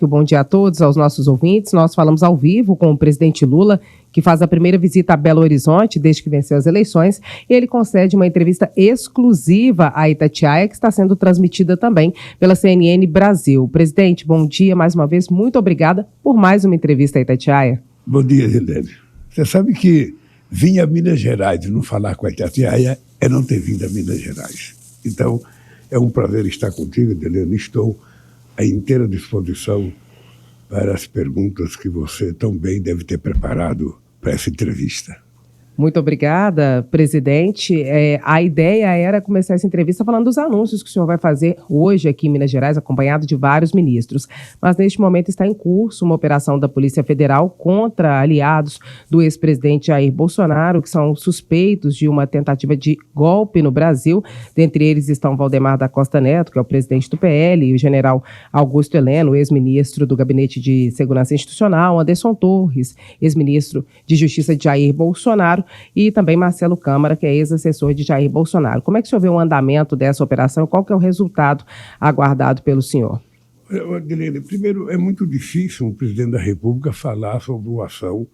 Bom dia a todos, aos nossos ouvintes. Nós falamos ao vivo com o presidente Lula, que faz a primeira visita a Belo Horizonte desde que venceu as eleições, e ele concede uma entrevista exclusiva à Itatiaia, que está sendo transmitida também pela CNN Brasil. Presidente, bom dia mais uma vez, muito obrigada por mais uma entrevista à Itatiaia. Bom dia, Helene. Você sabe que vir a Minas Gerais e não falar com a Itatiaia é não ter vindo a Minas Gerais. Então, é um prazer estar contigo, Helene. Estou à inteira disposição para as perguntas que você também deve ter preparado para essa entrevista. Muito obrigada, presidente. A ideia era começar essa entrevista falando dos anúncios que o senhor vai fazer hoje aqui em Minas Gerais, acompanhado de vários ministros. Mas neste momento está em curso uma operação da Polícia Federal contra aliados do ex-presidente Jair Bolsonaro, que são suspeitos de uma tentativa de golpe no Brasil. Dentre eles estão Valdemar da Costa Neto, que é o presidente do PL, e o general Augusto Heleno, ex-ministro do Gabinete de Segurança Institucional, Anderson Torres, ex-ministro de Justiça de Jair Bolsonaro, e também Marcelo Câmara, que é ex-assessor de Jair Bolsonaro. Como é que o senhor vê o andamento dessa operação e qual que é o resultado aguardado pelo senhor? Adelaide, primeiro, é muito difícil um presidente da República falar sobre uma ação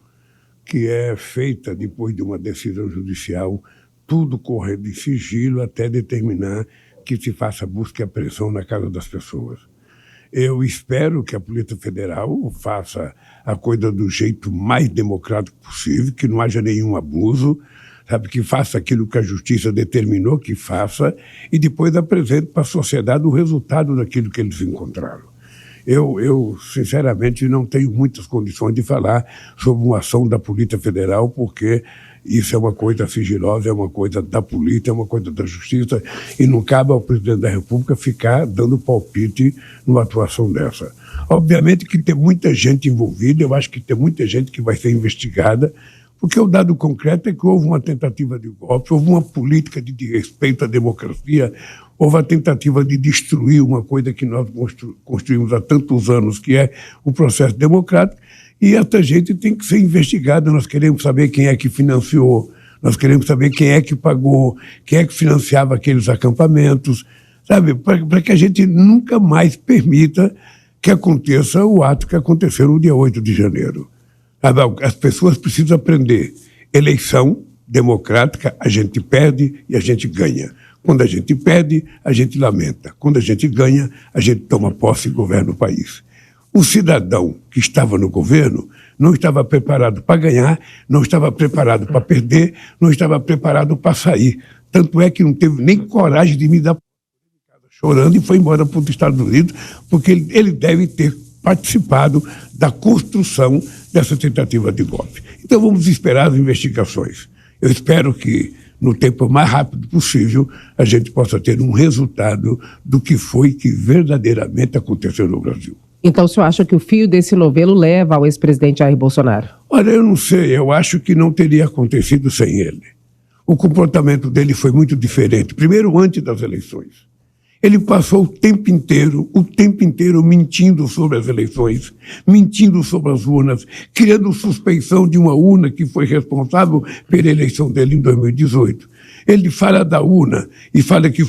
que é feita depois de uma decisão judicial, tudo correndo em sigilo até determinar que se faça busca e apreensão na casa das pessoas. Eu espero que a Polícia Federal faça a coisa do jeito mais democrático possível, que não haja nenhum abuso, sabe, que faça aquilo que a Justiça determinou que faça e depois apresente para a sociedade o resultado daquilo que eles encontraram. Eu, sinceramente, não tenho muitas condições de falar sobre uma ação da Polícia Federal, porque isso é uma coisa sigilosa, é uma coisa da polícia, é uma coisa da justiça, e não cabe ao presidente da República ficar dando palpite numa atuação dessa. Obviamente que tem muita gente envolvida, eu acho que tem muita gente que vai ser investigada, porque o dado concreto é que houve uma tentativa de golpe, houve uma política de respeito à democracia, houve a tentativa de destruir uma coisa que nós construímos há tantos anos, que é o processo democrático, e essa gente tem que ser investigada. Nós queremos saber quem é que financiou, nós queremos saber quem é que pagou, quem é que financiava aqueles acampamentos, sabe, para que a gente nunca mais permita que aconteça o ato que aconteceu no dia 8 de janeiro. As pessoas precisam aprender. Eleição democrática, a gente perde e a gente ganha. Quando a gente perde, a gente lamenta. Quando a gente ganha, a gente toma posse e governa o país. O cidadão que estava no governo não estava preparado para ganhar, não estava preparado para perder, não estava preparado para sair. Tanto é que não teve nem coragem de me dar chorando e foi embora para os Estados Unidos, porque ele deve ter participado da construção dessa tentativa de golpe. Então vamos esperar as investigações. Eu espero que no tempo mais rápido possível a gente possa ter um resultado do que foi que verdadeiramente aconteceu no Brasil. Então o senhor acha que o fio desse novelo leva ao ex-presidente Jair Bolsonaro? Olha, eu não sei, eu acho que não teria acontecido sem ele. O comportamento dele foi muito diferente. Primeiro, antes das eleições. Ele passou o tempo inteiro mentindo sobre as eleições, mentindo sobre as urnas, criando suspeição de uma urna que foi responsável pela eleição dele em 2018. Ele fala da urna e fala que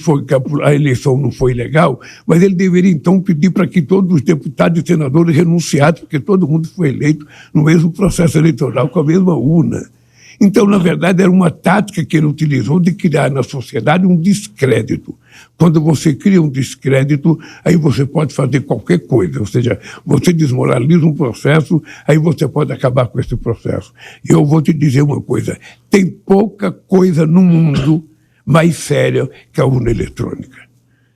a eleição não foi legal, mas ele deveria então pedir para que todos os deputados e senadores renunciassem, porque todo mundo foi eleito no mesmo processo eleitoral com a mesma urna. Então, na verdade, era uma tática que ele utilizou de criar na sociedade um descrédito. Quando você cria um descrédito, aí você pode fazer qualquer coisa, ou seja, você desmoraliza um processo, aí você pode acabar com esse processo. E eu vou te dizer uma coisa, tem pouca coisa no mundo mais séria que a urna eletrônica.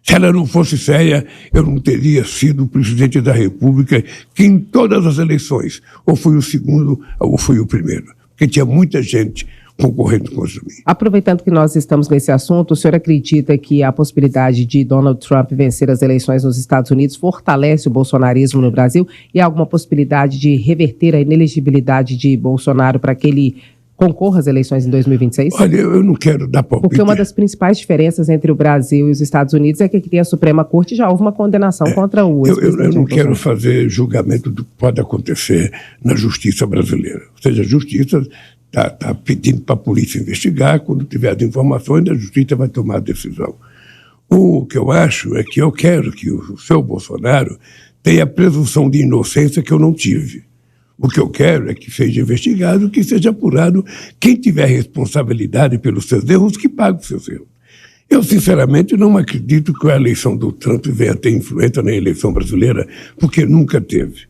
Se ela não fosse séria, eu não teria sido presidente da República, que em todas as eleições, ou foi o segundo ou foi o primeiro. Porque tinha muita gente concorrendo contra mim. Aproveitando que nós estamos nesse assunto, o senhor acredita que a possibilidade de Donald Trump vencer as eleições nos Estados Unidos fortalece o bolsonarismo no Brasil? E há alguma possibilidade de reverter a inelegibilidade de Bolsonaro para que ele concorra às eleições em 2026? Olha, eu não quero dar palpite. Porque uma das principais diferenças entre o Brasil e os Estados Unidos é que aqui tem a Suprema Corte e já houve uma condenação contra o ex-presidente. Eu não quero fazer julgamento do que pode acontecer na justiça brasileira. Ou seja, a justiça está pedindo para a polícia investigar, quando tiver as informações, a justiça vai tomar a decisão. O que eu acho é que eu quero que o seu Bolsonaro tem a presunção de inocência que eu não tive. O que eu quero é que seja investigado, que seja apurado. Quem tiver responsabilidade pelos seus erros, que pague os seus erros. Eu, sinceramente, não acredito que a eleição do Trump venha ter influência na eleição brasileira, porque nunca teve.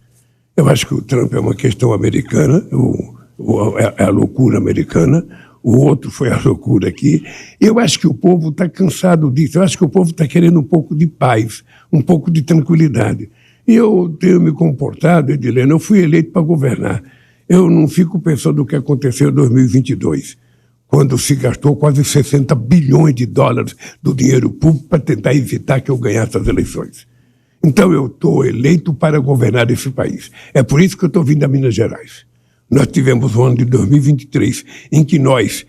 Eu acho que o Trump é uma questão americana, é a loucura americana, o outro foi a loucura aqui. Eu acho que o povo está cansado disso, eu acho que o povo está querendo um pouco de paz, um pouco de tranquilidade. E eu tenho me comportado, Edilene, eu fui eleito para governar. Eu não fico pensando o que aconteceu em 2022, quando se gastou quase 60 bilhões de dólares do dinheiro público para tentar evitar que eu ganhasse as eleições. Então eu estou eleito para governar esse país. É por isso que eu estou vindo a Minas Gerais. Nós tivemos o ano de 2023 em que nós,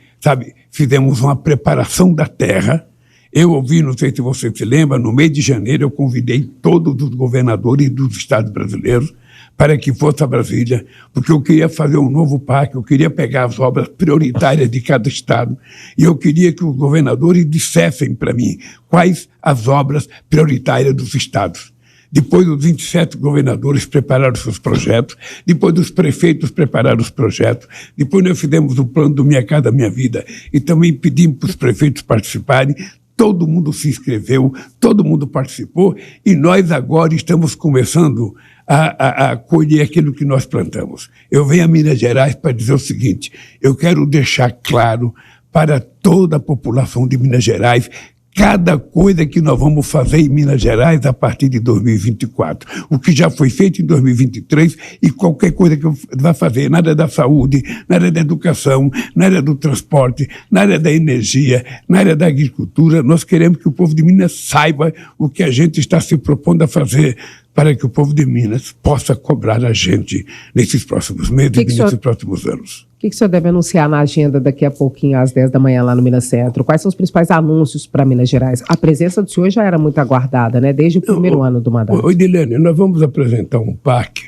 fizemos uma preparação da terra. Eu ouvi, não sei se você se lembra, no mês de janeiro eu convidei todos os governadores dos estados brasileiros para que fosse a Brasília, porque eu queria fazer um novo parque, eu queria pegar as obras prioritárias de cada estado e eu queria que os governadores dissessem para mim quais as obras prioritárias dos estados. Depois os 27 governadores prepararam seus projetos, depois os prefeitos prepararam os projetos, depois nós fizemos o plano do Minha Casa Minha Vida e também pedimos para os prefeitos participarem. Todo mundo se inscreveu, todo mundo participou e nós agora estamos começando a colher aquilo que nós plantamos. Eu venho a Minas Gerais para dizer o seguinte, eu quero deixar claro para toda a população de Minas Gerais cada coisa que nós vamos fazer em Minas Gerais a partir de 2024. O que já foi feito em 2023 e qualquer coisa que eu vá fazer na área da saúde, na área da educação, na área do transporte, na área da energia, na área da agricultura. Nós queremos que o povo de Minas saiba o que a gente está se propondo a fazer para que o povo de Minas possa cobrar a gente nesses próximos meses e nesses próximos anos. O que o senhor deve anunciar na agenda daqui a pouquinho, às 10 da manhã, lá no Minas Centro? Quais são os principais anúncios para Minas Gerais? A presença do senhor já era muito aguardada, né? Desde o primeiro ano do mandato. Edilene, nós vamos apresentar um PAC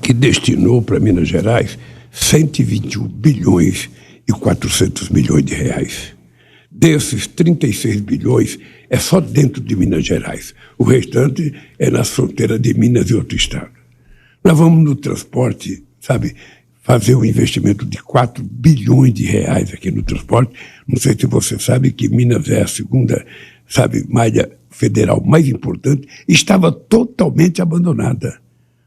que destinou para Minas Gerais 121 bilhões e 400 milhões de reais. Desses 36 bilhões é só dentro de Minas Gerais. O restante é nas fronteiras de Minas e outro estado. Nós vamos no transporte, fazer um investimento de 4 bilhões de reais aqui no transporte. Não sei se você sabe que Minas é a segunda, malha federal mais importante, e estava totalmente abandonada.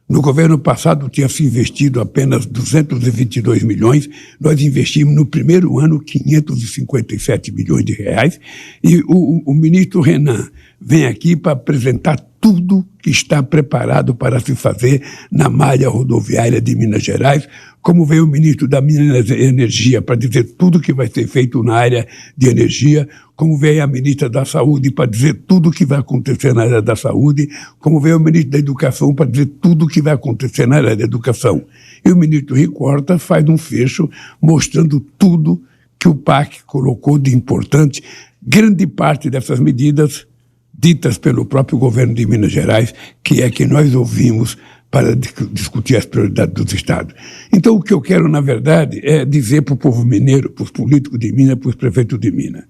No governo passado tinha se investido apenas 222 milhões, nós investimos no primeiro ano 557 milhões de reais, e o ministro Renan vem aqui para apresentar tudo que está preparado para se fazer na malha rodoviária de Minas Gerais, como veio o ministro da Minas e Energia para dizer tudo que vai ser feito na área de energia, como veio a ministra da Saúde para dizer tudo que vai acontecer na área da saúde, como veio o ministro da Educação para dizer tudo que vai acontecer na área da educação. E o ministro Rico Horta faz um fecho mostrando tudo que o PAC colocou de importante. Grande parte dessas medidas ditas pelo próprio governo de Minas Gerais, que é que nós ouvimos para discutir as prioridades dos estados. Então, o que eu quero, na verdade, é dizer para o povo mineiro, para os políticos de Minas, para os prefeitos de Minas,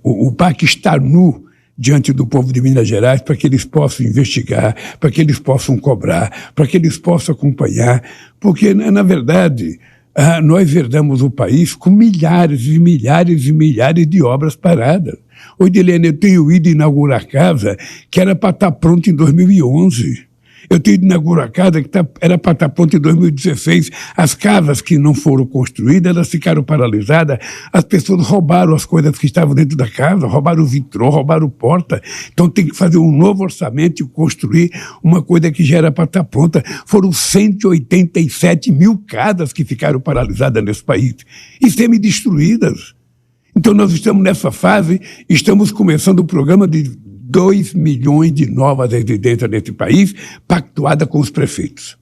o PAC está nu diante do povo de Minas Gerais para que eles possam investigar, para que eles possam cobrar, para que eles possam acompanhar, porque, na verdade, nós herdamos o país com milhares e milhares e milhares de obras paradas. Ô, Edilene, eu tenho ido inaugurar casa que era para estar pronta em 2011. Eu tenho ido inaugurar casa que era para estar pronta em 2016. As casas que não foram construídas, elas ficaram paralisadas. As pessoas roubaram as coisas que estavam dentro da casa, roubaram o vitrô, roubaram porta. Então tem que fazer um novo orçamento e construir uma coisa que já era para estar pronta. Foram 187 mil casas que ficaram paralisadas nesse país e semi-destruídas. Então nós estamos nessa fase, estamos começando o programa de 2 milhões de novas residências nesse país, pactuada com os prefeitos.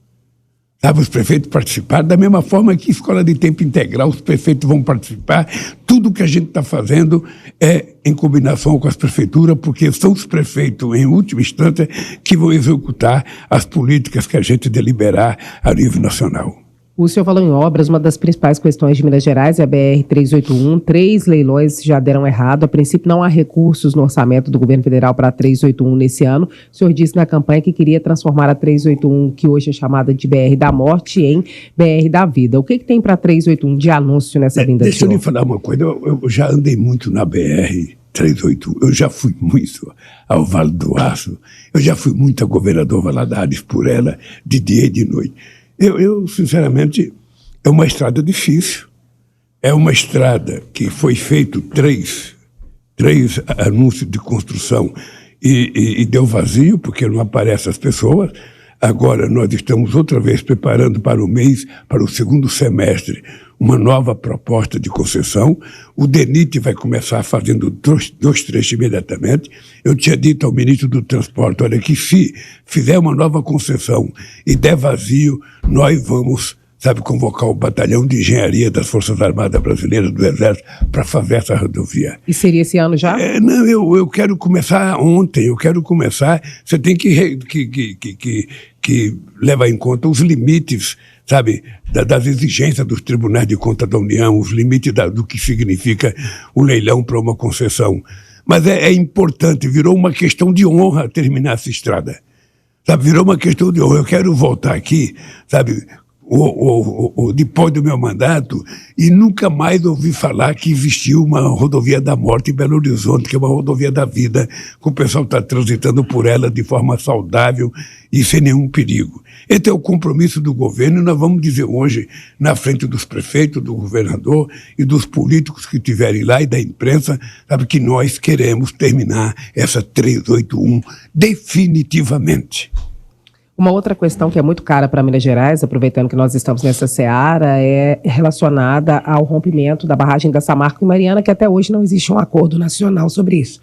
Os prefeitos participaram, da mesma forma que escola de tempo integral, os prefeitos vão participar. Tudo que a gente está fazendo é em combinação com as prefeituras, porque são os prefeitos, em última instância, que vão executar as políticas que a gente deliberar a nível nacional. O senhor falou em obras, uma das principais questões de Minas Gerais é a BR-381. 3 leilões já deram errado. A princípio, não há recursos no orçamento do governo federal para a 381 nesse ano. O senhor disse na campanha que queria transformar a 381, que hoje é chamada de BR da Morte, em BR da Vida. O que tem para a 381 de anúncio nessa vinda? Deixa eu lhe falar uma coisa. Eu já andei muito na BR-381. Eu já fui muito ao Vale do Aço. Eu já fui muito a Governador Valadares por ela, de dia e de noite. Eu, sinceramente, é uma estrada difícil. É uma estrada que foi feito três anúncios de construção e deu vazio, porque não aparecem as pessoas. Agora nós estamos outra vez preparando para o segundo semestre, uma nova proposta de concessão. O DENIT vai começar fazendo dois trechos imediatamente. Eu tinha dito ao ministro do Transporte, olha, que se fizer uma nova concessão e der vazio, nós vamos, convocar o batalhão de engenharia das Forças Armadas Brasileiras, do Exército, para fazer essa rodovia. E seria esse ano já? Não, eu quero começar ontem, você tem que levar em conta os limites, das exigências dos tribunais de contas da União, os limites do que significa o leilão para uma concessão. Mas é importante, virou uma questão de honra terminar essa estrada. Virou uma questão de honra. Eu quero voltar aqui, depois do meu mandato, e nunca mais ouvi falar que existiu uma rodovia da morte em Belo Horizonte, que é uma rodovia da vida, que o pessoal está transitando por ela de forma saudável e sem nenhum perigo. Esse é o compromisso do governo, e nós vamos dizer hoje, na frente dos prefeitos, do governador e dos políticos que estiverem lá e da imprensa, que nós queremos terminar essa 381 definitivamente. Uma outra questão que é muito cara para Minas Gerais, aproveitando que nós estamos nessa seara, é relacionada ao rompimento da barragem da Samarco e Mariana, que até hoje não existe um acordo nacional sobre isso.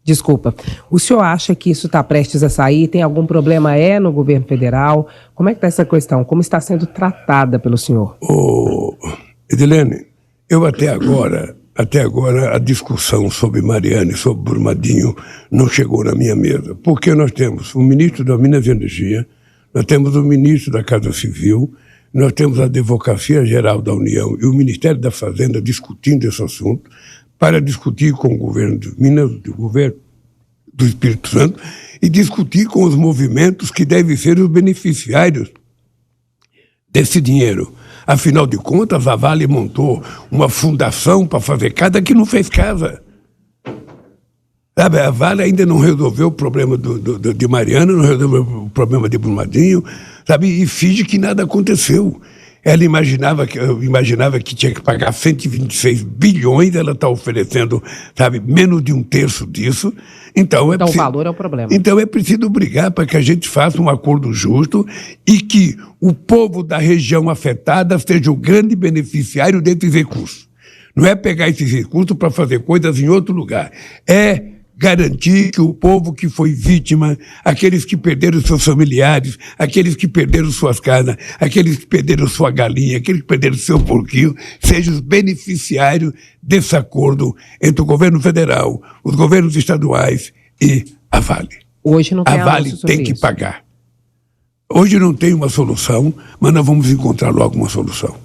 Desculpa. O senhor acha que isso está prestes a sair? Tem algum problema no governo federal? Como é que está essa questão? Como está sendo tratada pelo senhor? Edilene, eu até agora a discussão sobre Mariana e sobre Brumadinho não chegou na minha mesa, porque nós temos o ministro da Minas e Energia, nós temos o ministro da Casa Civil, nós temos a Advocacia Geral da União e o Ministério da Fazenda discutindo esse assunto, para discutir com o governo de Minas, o governo do Espírito Santo, e discutir com os movimentos que devem ser os beneficiários desse dinheiro. Afinal de contas, a Vale montou uma fundação para fazer casa que não fez casa. A Vale ainda não resolveu o problema de Mariana, não resolveu o problema de Brumadinho, e finge que nada aconteceu. Ela imaginava que tinha que pagar 126 bilhões, ela está oferecendo, menos de 1/3 disso. Então o valor é o problema. Então é preciso brigar para que a gente faça um acordo justo e que o povo da região afetada seja o grande beneficiário desses recursos. Não é pegar esses recursos para fazer coisas em outro lugar. É garantir que o povo que foi vítima, aqueles que perderam seus familiares, aqueles que perderam suas casas, aqueles que perderam sua galinha, aqueles que perderam seu porquinho, sejam os beneficiários desse acordo entre o governo federal, os governos estaduais e a Vale. Hoje não tem a Vale tem que pagar. Hoje não tem uma solução, mas nós vamos encontrar logo uma solução.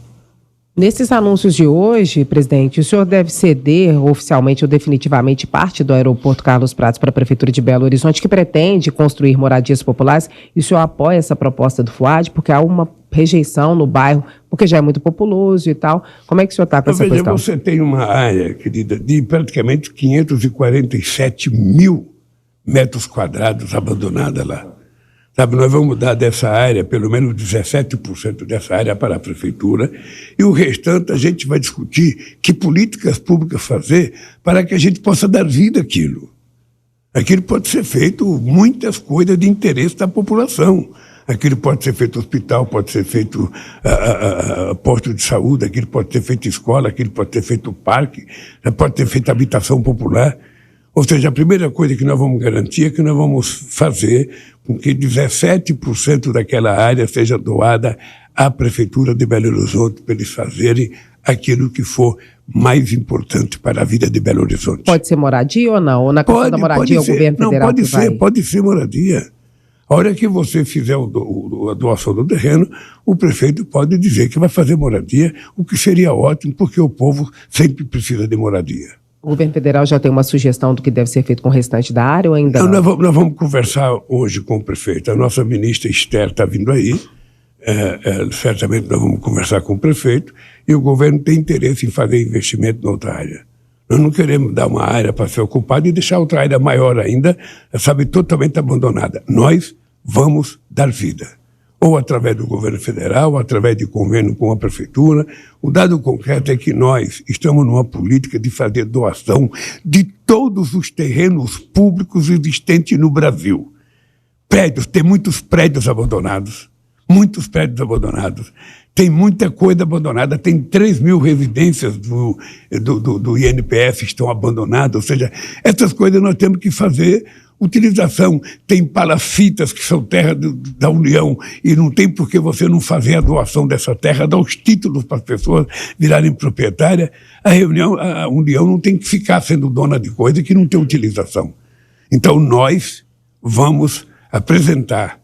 Nesses anúncios de hoje, presidente, o senhor deve ceder oficialmente ou definitivamente parte do aeroporto Carlos Prates para a Prefeitura de Belo Horizonte, que pretende construir moradias populares, e o senhor apoia essa proposta do FUAD, porque há uma rejeição no bairro, porque já é muito populoso e tal. Como é que o senhor está com essa questão? Você tem uma área, querida, de praticamente 547 mil metros quadrados abandonada lá. Nós vamos dar dessa área, pelo menos 17% dessa área para a prefeitura, e o restante a gente vai discutir que políticas públicas fazer para que a gente possa dar vida àquilo. Aquilo pode ser feito muitas coisas de interesse da população. Aquilo pode ser feito hospital, pode ser feito posto de saúde, aquilo pode ser feito escola, aquilo pode ser feito parque, pode ser feito habitação popular. Ou seja, a primeira coisa que nós vamos garantir é que nós vamos fazer com que 17% daquela área seja doada à Prefeitura de Belo Horizonte para eles fazerem aquilo que for mais importante para a vida de Belo Horizonte. Pode ser moradia ou não? Ou na questão da moradia é o governo federal pode ser moradia. A hora que você fizer a doação do terreno, o prefeito pode dizer que vai fazer moradia, o que seria ótimo, porque o povo sempre precisa de moradia. O governo federal já tem uma sugestão do que deve ser feito com o restante da área ou ainda não? Nós vamos conversar hoje com o prefeito. A nossa ministra Esther está vindo aí. Certamente nós vamos conversar com o prefeito e o governo tem interesse em fazer investimento em outra área. Nós não queremos dar uma área para ser ocupada e deixar outra área maior ainda, sabe, totalmente abandonada. Nós vamos dar vida, ou através do governo federal, ou através de convênio com a prefeitura. O dado concreto é que nós estamos numa política de fazer doação de todos os terrenos públicos existentes no Brasil. Prédios, tem muitos prédios abandonados. Muitos prédios abandonados. Tem muita coisa abandonada. Tem 3 mil residências do INPS que estão abandonadas. Ou seja, essas coisas nós temos que fazer utilização. Tem palafitas que são terra da União e não tem por que você não fazer a doação dessa terra, dar os títulos para as pessoas virarem proprietárias. A União não tem que ficar sendo dona de coisa que não tem utilização. Então nós vamos apresentar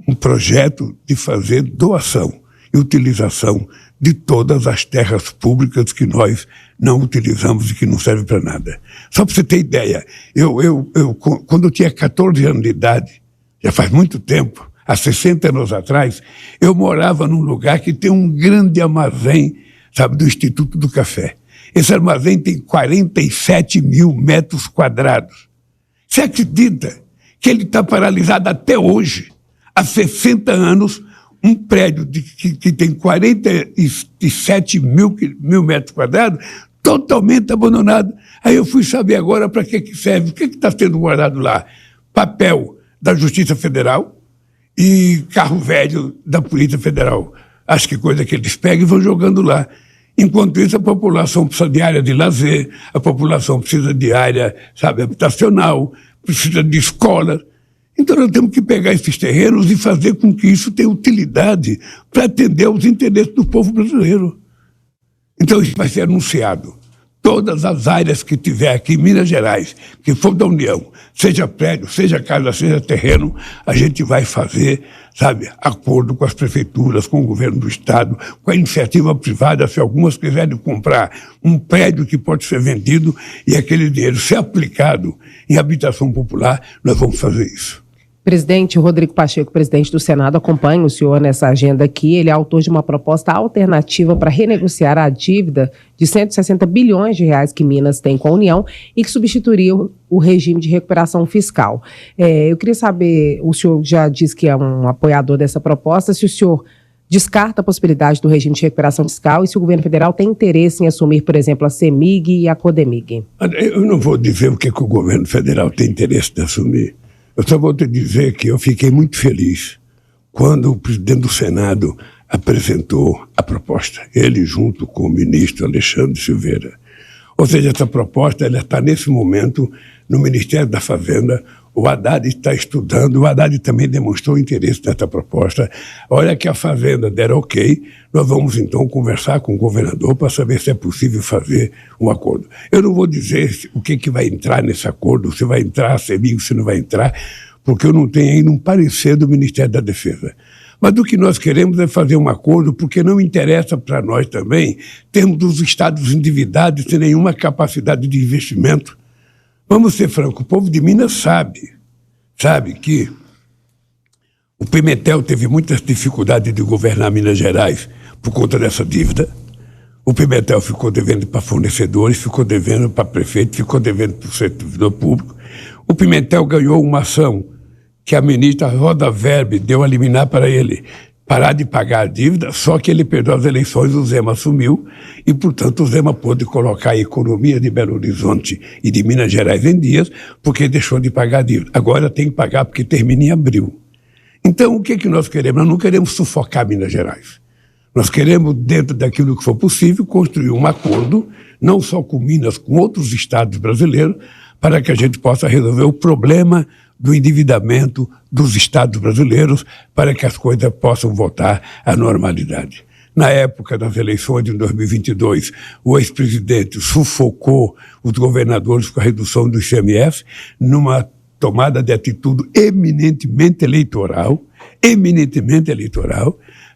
um projeto de fazer doação e utilização de todas as terras públicas que nós não utilizamos e que não servem para nada. Só para você ter ideia, quando eu tinha 14 anos de idade, já faz muito tempo, há 60 anos atrás, eu morava num lugar que tem um grande armazém, sabe, do Instituto do Café. Esse armazém tem 47 mil metros quadrados. Você acredita que ele está paralisado até hoje? Há 60 anos, um prédio que tem 47 mil metros quadrados, totalmente abandonado. Aí eu fui saber agora para que serve. O que está sendo guardado lá? Papel da Justiça Federal e carro velho da Polícia Federal. Acho que coisa que eles pegam e vão jogando lá. Enquanto isso, a população precisa de área de lazer, a população precisa de área, sabe, habitacional, precisa de escola. Então nós temos que pegar esses terrenos e fazer com que isso tenha utilidade para atender aos interesses do povo brasileiro. Então isso vai ser anunciado. Todas as áreas que tiver aqui em Minas Gerais, que for da União, seja prédio, seja casa, seja terreno, a gente vai fazer, sabe, acordo com as prefeituras, com o governo do estado, com a iniciativa privada, se algumas quiserem comprar um prédio que pode ser vendido e aquele dinheiro ser aplicado em habitação popular, nós vamos fazer isso. Presidente Rodrigo Pacheco, presidente do Senado, acompanha o senhor nessa agenda aqui. Ele é autor de uma proposta alternativa para renegociar a dívida de 160 bilhões de reais que Minas tem com a União e que substituiria o regime de recuperação fiscal. Eu queria saber, o senhor já disse que é um apoiador dessa proposta, se o senhor descarta a possibilidade do regime de recuperação fiscal e se o governo federal tem interesse em assumir, por exemplo, a CEMIG e a CODEMIG. Eu não vou dizer o que o governo federal tem interesse de assumir. Eu só vou te dizer que eu fiquei muito feliz quando o presidente do Senado apresentou a proposta, ele junto com o ministro Alexandre Silveira. Ou seja, essa proposta ela está nesse momento no Ministério da Fazenda. O Haddad está estudando, o Haddad também demonstrou interesse nessa proposta. A hora que a Fazenda der ok, nós vamos então conversar com o governador para saber se é possível fazer um acordo. Eu não vou dizer o que vai entrar nesse acordo, se vai entrar a CEMIG, se não vai entrar, porque eu não tenho ainda um parecer do Ministério da Defesa. Mas o que nós queremos é fazer um acordo, porque não interessa para nós também termos os estados endividados sem nenhuma capacidade de investimento. Vamos ser francos, o povo de Minas sabe que o Pimentel teve muitas dificuldades de governar Minas Gerais por conta dessa dívida. O Pimentel ficou devendo para fornecedores, ficou devendo para prefeito, ficou devendo para o servidor público. O Pimentel ganhou uma ação que a ministra Rosa Weber deu a liminar para ele parar de pagar a dívida, só que ele perdeu as eleições, o Zema assumiu e, portanto, o Zema pôde colocar a economia de Belo Horizonte e de Minas Gerais em dias, porque deixou de pagar a dívida. Agora tem que pagar porque termina em abril. Então, o que nós queremos? Nós não queremos sufocar Minas Gerais. Nós queremos, dentro daquilo que for possível, construir um acordo, não só com Minas, com outros estados brasileiros, para que a gente possa resolver o problema do endividamento dos estados brasileiros para que as coisas possam voltar à normalidade. Na época das eleições de 2022, o ex-presidente sufocou os governadores com a redução do ICMS numa tomada de atitude eminentemente eleitoral,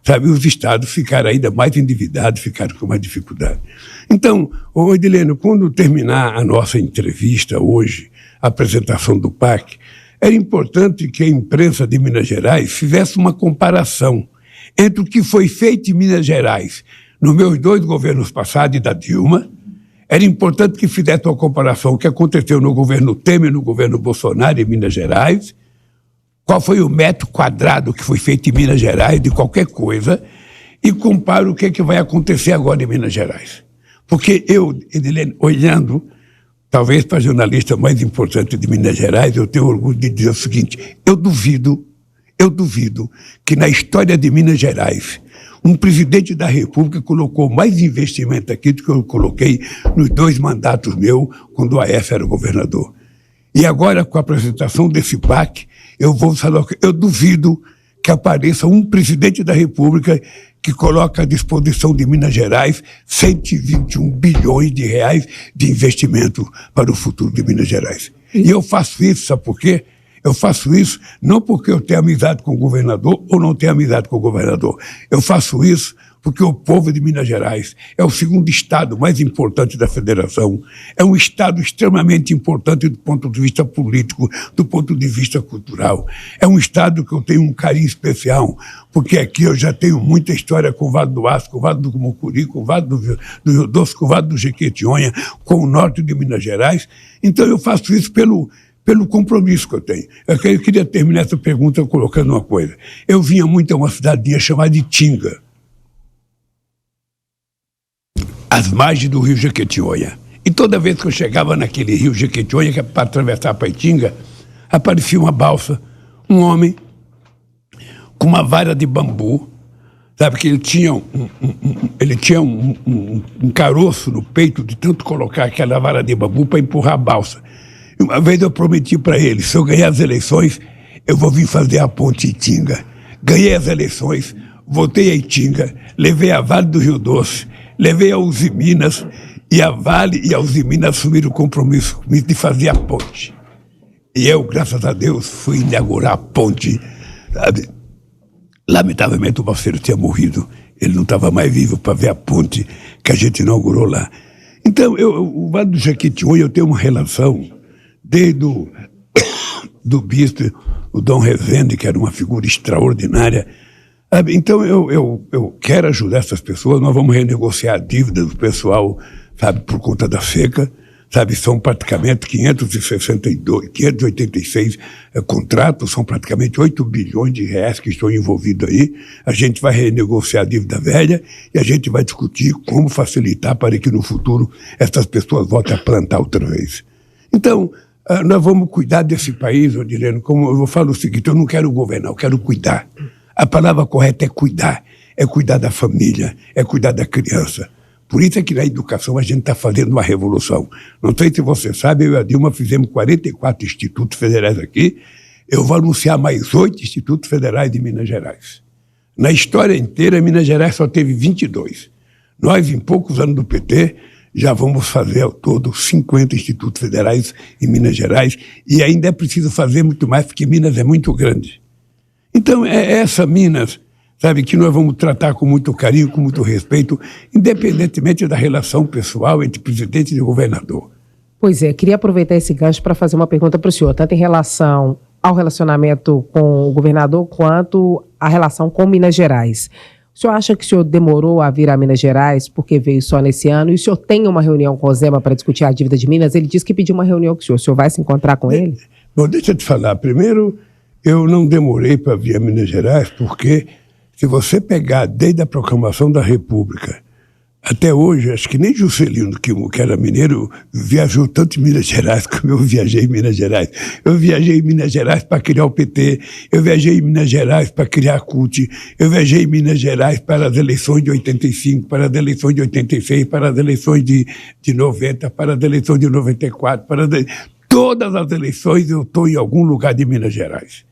sabe, os estados ficaram ainda mais endividados, ficaram com mais dificuldade. Então, Edilene, quando terminar a nossa entrevista hoje, a apresentação do PAC, era importante que a imprensa de Minas Gerais fizesse uma comparação entre o que foi feito em Minas Gerais nos meus 2 governos passados e da Dilma. Era importante que fizesse uma comparação com o que aconteceu no governo Temer, no governo Bolsonaro em Minas Gerais, qual foi o metro quadrado que foi feito em Minas Gerais de qualquer coisa, e compara o que vai acontecer agora em Minas Gerais. Porque eu, Edilene, olhando, talvez para a jornalista mais importante de Minas Gerais, eu tenho orgulho de dizer o seguinte: eu duvido que na história de Minas Gerais um presidente da República colocou mais investimento aqui do que eu coloquei nos 2 mandatos meus, quando o Aécio era governador. E agora, com a apresentação desse PAC, eu duvido que apareça um presidente da República que coloca à disposição de Minas Gerais 121 bilhões de reais de investimento para o futuro de Minas Gerais. E eu faço isso, sabe por quê? Eu faço isso não porque eu tenho amizade com o governador ou não tenho amizade com o governador. Eu faço isso porque o povo de Minas Gerais é o 2º estado mais importante da federação. É um estado extremamente importante do ponto de vista político, do ponto de vista cultural. É um estado que eu tenho um carinho especial, porque aqui eu já tenho muita história com o Vale do Aço, com o Vale do Mucuri, com o Vale do Rio Doce, com o Vale do Jequitinhonha, com o norte de Minas Gerais. Então eu faço isso pelo compromisso que eu tenho. Eu queria terminar essa pergunta colocando uma coisa. Eu vinha muito a uma cidadinha chamada de Itinga, às margens do rio Jequitinhonha. E toda vez que eu chegava naquele rio Jequitinhonha, que é para atravessar para Itinga, aparecia uma balsa, um homem com uma vara de bambu, sabe, que ele tinha um caroço no peito de tanto colocar aquela vara de bambu para empurrar a balsa. E uma vez eu prometi para ele: se eu ganhar as eleições, eu vou vir fazer a ponte Itinga. Ganhei as eleições, voltei a Itinga, levei a Vale do Rio Doce, levei a Usiminas, e a Vale e a Usiminas assumiram o compromisso comigo de fazer a ponte. E eu, graças a Deus, fui inaugurar a ponte, sabe? Lamentavelmente o Balseiro tinha morrido, ele não estava mais vivo para ver a ponte que a gente inaugurou lá. Então, o Vale do Jequitinhonha, eu tenho uma relação desde do bispo, o Dom Rezende, que era uma figura extraordinária. Então, eu quero ajudar essas pessoas. Nós vamos renegociar a dívida do pessoal, sabe, por conta da seca. Sabe, são praticamente 586 contratos, são praticamente 8 bilhões de reais que estão envolvidos aí. A gente vai renegociar a dívida velha e a gente vai discutir como facilitar para que no futuro essas pessoas voltem a plantar outra vez. Então, nós vamos cuidar desse país, Odilene, como eu falo o seguinte: eu não quero governar, eu quero cuidar. A palavra correta é cuidar da família, é cuidar da criança. Por isso é que na educação a gente está fazendo uma revolução. Não sei se você sabe, eu e a Dilma fizemos 44 institutos federais aqui. Eu vou anunciar mais 8 institutos federais de Minas Gerais. Na história inteira, Minas Gerais só teve 22. Nós, em poucos anos do PT, já vamos fazer ao todo 50 institutos federais em Minas Gerais, e ainda é preciso fazer muito mais, porque Minas é muito grande. Então, é essa Minas, sabe, que nós vamos tratar com muito carinho, com muito respeito, independentemente da relação pessoal entre presidente e governador. Pois é, queria aproveitar esse gancho para fazer uma pergunta para o senhor, tanto em relação ao relacionamento com o governador, quanto a relação com Minas Gerais. O senhor acha que o senhor demorou a vir a Minas Gerais porque veio só nesse ano? E o senhor tem uma reunião com o Zema para discutir a dívida de Minas? Ele disse que pediu uma reunião com o senhor vai se encontrar com ele? Bom, deixa eu te falar. Primeiro, eu não demorei para vir a Minas Gerais porque, se você pegar desde a proclamação da República até hoje, acho que nem Juscelino, que era mineiro, viajou tanto em Minas Gerais como eu viajei em Minas Gerais. Eu viajei em Minas Gerais para criar o PT, eu viajei em Minas Gerais para criar a CUT, eu viajei em Minas Gerais para as eleições de 85, para as eleições de 86, para as eleições de 90, para as eleições de 94, todas as eleições eu estou em algum lugar de Minas Gerais.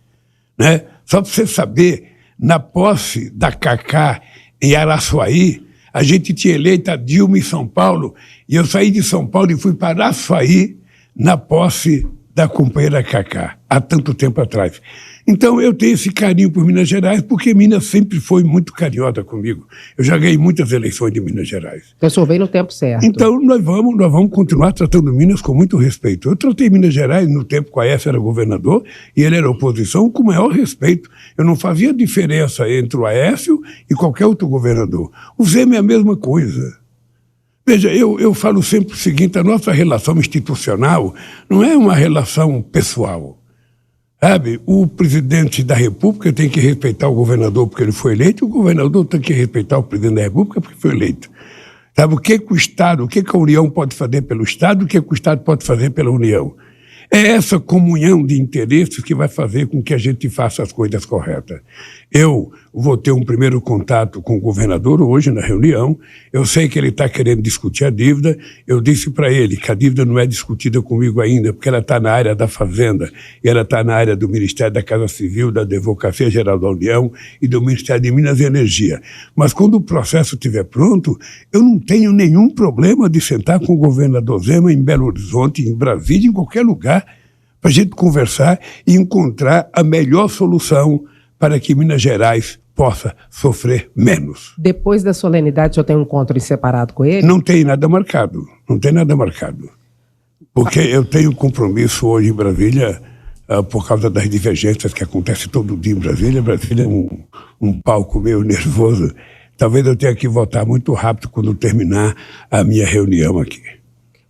Né? Só para você saber, na posse da Cacá em Araçuaí, a gente tinha eleito a Dilma em São Paulo, e eu saí de São Paulo e fui para Araçuaí na posse da companheira Cacá, há tanto tempo atrás. Então, eu tenho esse carinho por Minas Gerais, porque Minas sempre foi muito carinhosa comigo. Eu já ganhei muitas eleições de Minas Gerais. Então, o senhor veio no tempo certo. Então, nós vamos continuar tratando Minas com muito respeito. Eu tratei Minas Gerais no tempo que o Aécio era governador e ele era oposição com o maior respeito. Eu não fazia diferença entre o Aécio e qualquer outro governador. O Zema é a mesma coisa. Veja, eu falo sempre o seguinte, a nossa relação institucional não é uma relação pessoal. Sabe, o presidente da República tem que respeitar o governador porque ele foi eleito, e o governador tem que respeitar o presidente da República porque foi eleito. Sabe, o que o Estado, o que a União pode fazer pelo Estado, o que o Estado pode fazer pela União. É essa comunhão de interesses que vai fazer com que a gente faça as coisas corretas. Eu vou ter um primeiro contato com o governador hoje na reunião. Eu sei que ele está querendo discutir a dívida. Eu disse para ele que a dívida não é discutida comigo ainda, porque ela está na área da Fazenda e ela está na área do Ministério da Casa Civil, da Advocacia Geral da União e do Ministério de Minas e Energia. Mas quando o processo estiver pronto, eu não tenho nenhum problema de sentar com o governador Zema em Belo Horizonte, em Brasília, em qualquer lugar, para a gente conversar e encontrar a melhor solução para que Minas Gerais possa sofrer menos. Depois da solenidade, o senhor tem um encontro em separado com ele? Não tem nada marcado, Porque eu tenho compromisso hoje em Brasília por causa das divergências que acontecem todo dia em Brasília. Brasília é um palco meio nervoso. Talvez eu tenha que voltar muito rápido quando terminar a minha reunião aqui.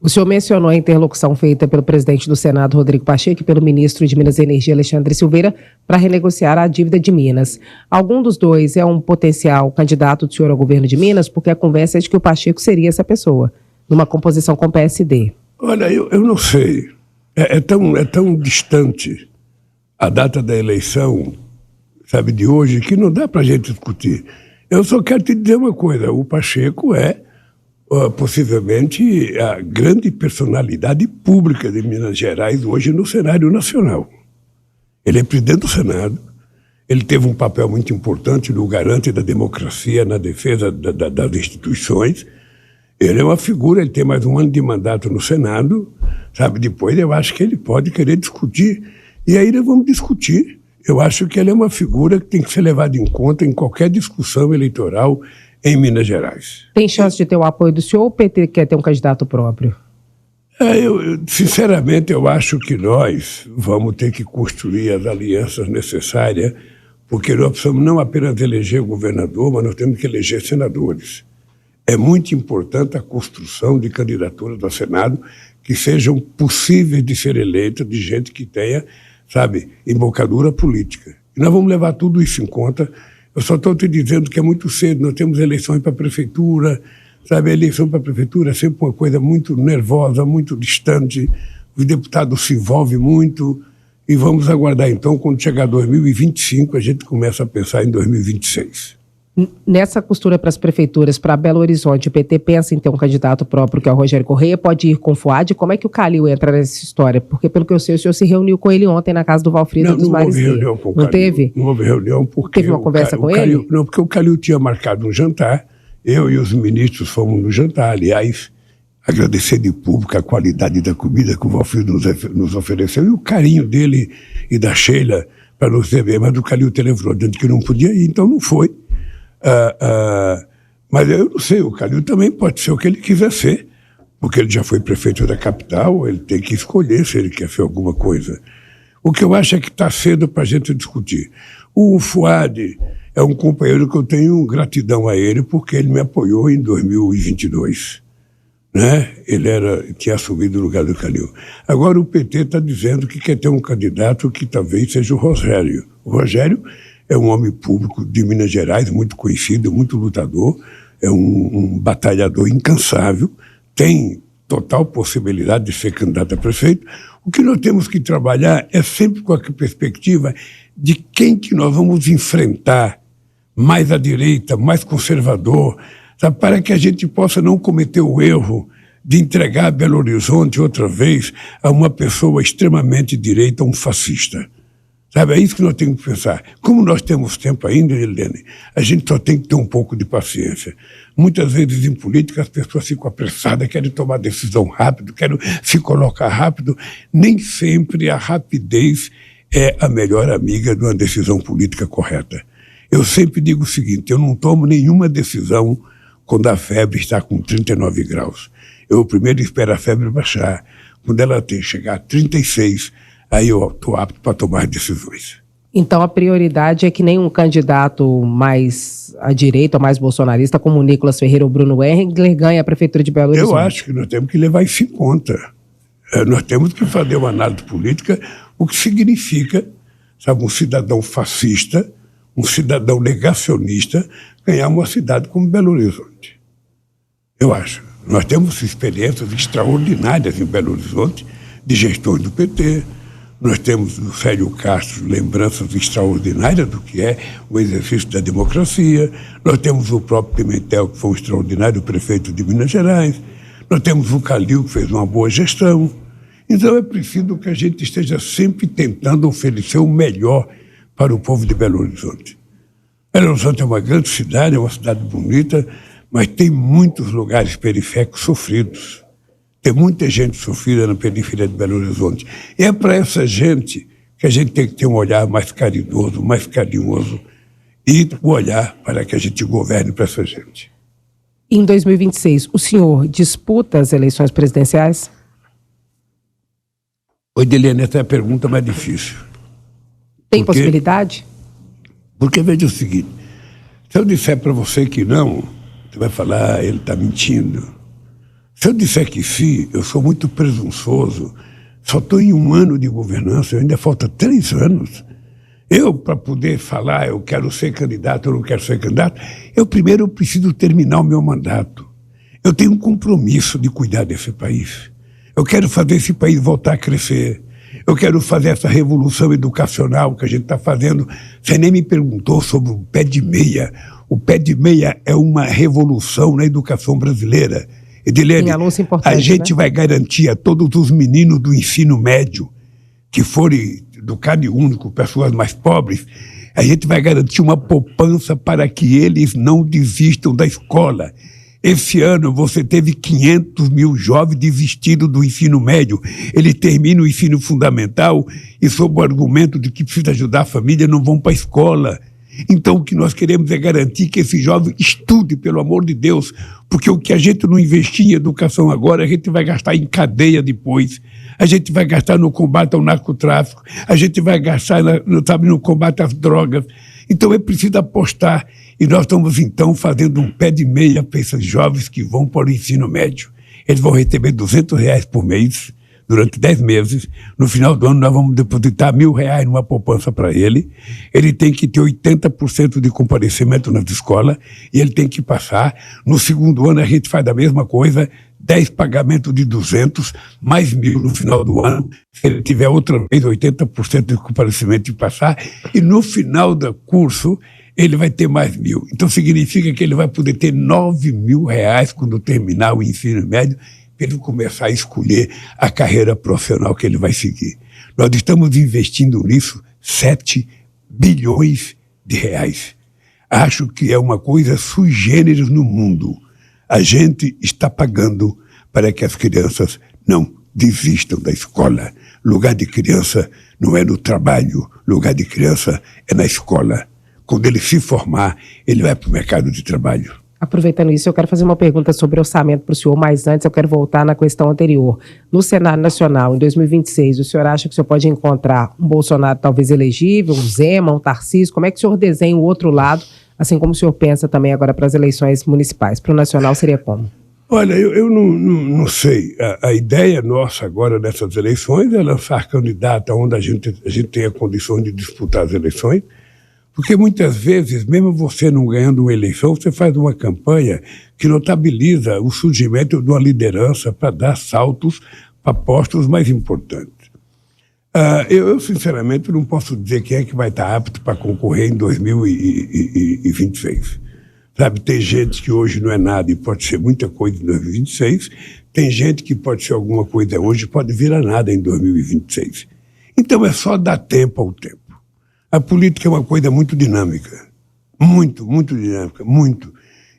O senhor mencionou a interlocução feita pelo presidente do Senado, Rodrigo Pacheco, e pelo ministro de Minas e Energia, Alexandre Silveira, para renegociar a dívida de Minas. Algum dos dois é um potencial candidato do senhor ao governo de Minas? Porque a conversa é de que o Pacheco seria essa pessoa, numa composição com o PSD. Olha, eu não sei. É tão distante a data da eleição, sabe, de hoje, que não dá para a gente discutir. Eu só quero te dizer uma coisa, o Pacheco é possivelmente a grande personalidade pública de Minas Gerais hoje no cenário nacional. Ele é presidente do Senado, ele teve um papel muito importante no garante da democracia, na defesa das instituições. Ele é uma figura, ele tem mais um ano de mandato no Senado, sabe? Depois eu acho que ele pode querer discutir, e aí nós vamos discutir. Eu acho que ele é uma figura que tem que ser levada em conta em qualquer discussão eleitoral em Minas Gerais. Tem chance de ter o apoio do senhor ou o PT quer ter um candidato próprio? Sinceramente, eu acho que nós vamos ter que construir as alianças necessárias, porque nós precisamos não apenas eleger o governador, mas nós temos que eleger senadores. É muito importante a construção de candidaturas ao Senado que sejam possíveis de ser eleitas de gente que tenha, sabe, embocadura política. E nós vamos levar tudo isso em conta. Eu só estou te dizendo que é muito cedo, nós temos eleições para a prefeitura, sabe, a eleição para a prefeitura é sempre uma coisa muito nervosa, muito distante, os deputados se envolvem muito, e vamos aguardar então, quando chegar 2025, a gente começa a pensar em 2026. Nessa costura para as prefeituras, para Belo Horizonte, o PT pensa em ter um candidato próprio, que é o Rogério Correia, pode ir com o Fuad? Como é que o Calil entra nessa história? Porque, pelo que eu sei, o senhor se reuniu com ele ontem na casa do Valfrido dos Mares. Não houve reunião com o Calil. Não teve? Não houve reunião porque... Teve uma conversa com ele? Não, porque o Calil tinha marcado um jantar, eu e os ministros fomos no jantar, aliás, agradecer de público a qualidade da comida que o Valfrido nos ofereceu e o carinho dele e da Sheila para nos receber, mas o Calil telefonou dizendo que não podia ir, então não foi. Mas eu não sei, o Calil também pode ser o que ele quiser ser, porque ele já foi prefeito da capital, ele tem que escolher se ele quer ser alguma coisa. O que eu acho é que está cedo para a gente discutir. O Fuad é um companheiro que eu tenho gratidão a ele, porque ele me apoiou em 2022. Né? Ele tinha assumido o lugar do Calil. Agora o PT está dizendo que quer ter um candidato que talvez seja o Rogério. O Rogério é um homem público de Minas Gerais, muito conhecido, muito lutador, é um batalhador incansável, tem total possibilidade de ser candidato a prefeito. O que nós temos que trabalhar é sempre com a perspectiva de quem que nós vamos enfrentar mais à direita, mais conservador, sabe, para que a gente possa não cometer o erro de entregar Belo Horizonte outra vez a uma pessoa extremamente direita, um fascista. Sabe, é isso que nós temos que pensar. Como nós temos tempo ainda, Helene, a gente só tem que ter um pouco de paciência. Muitas vezes em política as pessoas ficam apressadas, querem tomar decisão rápido, querem se colocar rápido. Nem sempre a rapidez é a melhor amiga de uma decisão política correta. Eu sempre digo o seguinte, eu não tomo nenhuma decisão quando a febre está com 39 graus. Eu primeiro espero a febre baixar. Quando ela chegar a 36, aí eu estou apto para tomar decisões. Então a prioridade é que nenhum candidato mais à direita ou mais bolsonarista, como o Nicolas Ferreira ou Bruno Engler, ganhe a prefeitura de Belo Horizonte. Eu acho que nós temos que levar isso em conta. Nós temos que fazer uma análise política, o que significa, sabe, um cidadão fascista, um cidadão negacionista, ganhar uma cidade como Belo Horizonte. Eu acho. Nós temos experiências extraordinárias em Belo Horizonte, de gestões do PT. Nós temos no Célio Castro lembranças extraordinárias do que é o exercício da democracia. Nós temos o próprio Pimentel, que foi um extraordinário prefeito de Minas Gerais. Nós temos o Calil, que fez uma boa gestão. Então é preciso que a gente esteja sempre tentando oferecer o melhor para o povo de Belo Horizonte. Belo Horizonte é uma grande cidade, é uma cidade bonita, mas tem muitos lugares periféricos sofridos. Tem muita gente sofrida na periferia de Belo Horizonte. E é para essa gente que a gente tem que ter um olhar mais caridoso, mais carinhoso e um olhar para que a gente governe para essa gente. Em 2026, o senhor disputa as eleições presidenciais? Oi, Delene, essa é a pergunta mais difícil. Tem possibilidade? Porque veja o seguinte, se eu disser para você que não, você vai falar, ele está mentindo. Se eu disser que sim, eu sou muito presunçoso, só estou em 1 ano de governança, ainda falta 3 anos. Eu, para poder falar, eu quero ser candidato, eu não quero ser candidato, eu primeiro preciso terminar o meu mandato. Eu tenho um compromisso de cuidar desse país. Eu quero fazer esse país voltar a crescer. Eu quero fazer essa revolução educacional que a gente está fazendo. Você nem me perguntou sobre o pé de meia. O pé de meia é uma revolução na educação brasileira. Edilene, a gente vai garantir a todos os meninos do ensino médio que forem do Cade Único, pessoas mais pobres, a gente vai garantir uma poupança para que eles não desistam da escola. Esse ano você teve 500 mil jovens desistindo do ensino médio. Ele termina o ensino fundamental e, sob o argumento de que precisa ajudar a família, não vão para a escola. Então o que nós queremos é garantir que esse jovem estude, pelo amor de Deus, porque o que a gente não investir em educação agora, a gente vai gastar em cadeia depois, a gente vai gastar no combate ao narcotráfico, a gente vai gastar no combate às drogas. Então é preciso apostar, e nós estamos então fazendo um pé de meia para esses jovens que vão para o ensino médio. Eles vão receber R$200 por mês, durante 10 meses. No final do ano nós vamos depositar R$1.000 numa poupança para ele. Ele tem que ter 80% de comparecimento nas escolas e ele tem que passar. No segundo ano a gente faz a mesma coisa, 10 pagamentos de 200, mais 1.000 no final do ano. Se ele tiver outra vez 80% de comparecimento e passar, e no final do curso ele vai ter mais 1.000. Então significa que ele vai poder ter R$9.000 quando terminar o ensino médio, para ele começar a escolher a carreira profissional que ele vai seguir. Nós estamos investindo nisso 7 bilhões de reais. Acho que é uma coisa sui generis no mundo. A gente está pagando para que as crianças não desistam da escola. Lugar de criança não é no trabalho, lugar de criança é na escola. Quando ele se formar, ele vai para o mercado de trabalho. Aproveitando isso, eu quero fazer uma pergunta sobre orçamento para o senhor, mas antes eu quero voltar na questão anterior. No cenário nacional, em 2026, o senhor acha que o senhor pode encontrar um Bolsonaro talvez elegível, um Zema, um Tarcísio? Como é que o senhor desenha o outro lado, assim como o senhor pensa também agora para as eleições municipais? Para o nacional seria como? Olha, eu não sei. A ideia nossa agora nessas eleições é lançar candidato onde a gente tenha condições de disputar as eleições. Porque muitas vezes, mesmo você não ganhando uma eleição, você faz uma campanha que notabiliza o surgimento de uma liderança para dar saltos para postos mais importantes. Eu, sinceramente, não posso dizer quem é que vai estar apto para concorrer em 2026. Sabe, tem gente que hoje não é nada e pode ser muita coisa em 2026, tem gente que pode ser alguma coisa hoje e pode virar nada em 2026. Então é só dar tempo ao tempo. A política é uma coisa muito dinâmica. Muito, muito dinâmica, muito.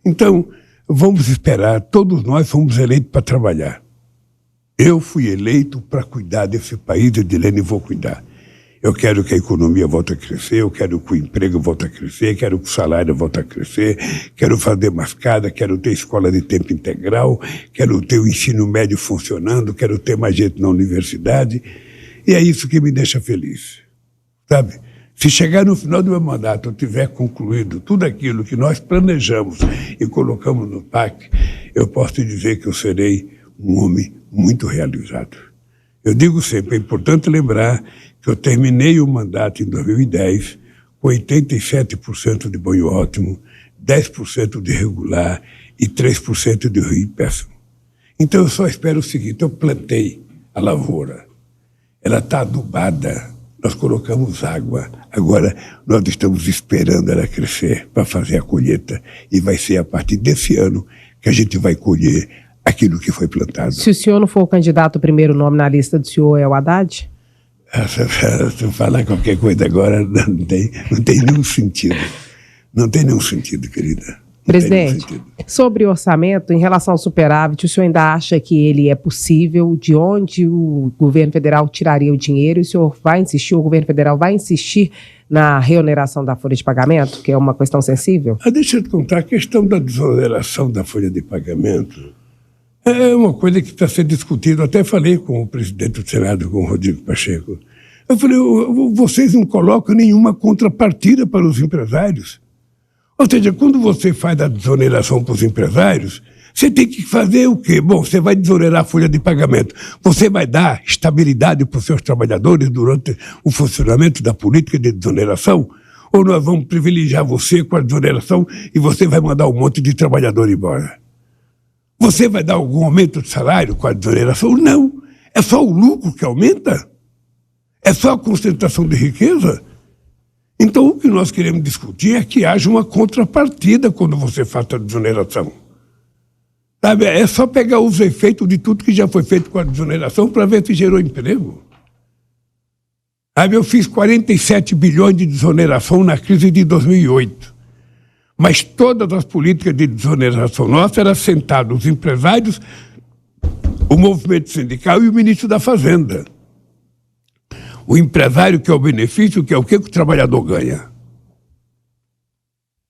Então, vamos esperar. Todos nós fomos eleitos para trabalhar. Eu fui eleito para cuidar desse país, Edilene, e vou cuidar. Eu quero que a economia volte a crescer, eu quero que o emprego volte a crescer, quero que o salário volte a crescer, quero fazer mais casa, quero ter escola de tempo integral, quero ter o ensino médio funcionando, quero ter mais gente na universidade. E é isso que me deixa feliz, sabe? Se chegar no final do meu mandato eu tiver concluído tudo aquilo que nós planejamos e colocamos no PAC, eu posso te dizer que eu serei um homem muito realizado. Eu digo sempre, é importante lembrar que eu terminei o mandato em 2010 com 87% de bom e ótimo, 10% de regular e 3% de ruim e péssimo. Então eu só espero o seguinte, eu plantei a lavoura, ela está adubada, nós colocamos água, agora nós estamos esperando ela crescer para fazer a colheita e vai ser a partir desse ano que a gente vai colher aquilo que foi plantado. Se o senhor não for o candidato, o primeiro nome na lista do senhor é o Haddad? Se eu falar qualquer coisa agora, não tem nenhum sentido. Não tem nenhum sentido, querida. Presidente, sobre o orçamento, em relação ao superávit, o senhor ainda acha que ele é possível? De onde o governo federal tiraria o dinheiro? E o senhor vai insistir, o governo federal vai insistir na reoneração da folha de pagamento, que é uma questão sensível? Deixa eu te contar, a questão da desoneração da folha de pagamento é uma coisa que está sendo discutida. Eu até falei com o presidente do Senado, com o Rodrigo Pacheco. Eu falei, vocês não colocam nenhuma contrapartida para os empresários. Ou seja, quando você faz a desoneração para os empresários, você tem que fazer o quê? Bom, você vai desonerar a folha de pagamento. Você vai dar estabilidade para os seus trabalhadores durante o funcionamento da política de desoneração? Ou nós vamos privilegiar você com a desoneração e você vai mandar um monte de trabalhador embora? Você vai dar algum aumento de salário com a desoneração? Não. É só o lucro que aumenta? É só a concentração de riqueza? Então, o que nós queremos discutir é que haja uma contrapartida quando você faz a desoneração. Sabe? É só pegar os efeitos de tudo que já foi feito com a desoneração para ver se gerou emprego. Sabe? Eu fiz 47 bilhões de desoneração na crise de 2008. Mas todas as políticas de desoneração nossa eram sentados os empresários, o movimento sindical e o ministro da Fazenda. O empresário que é o benefício, que é o que o trabalhador ganha.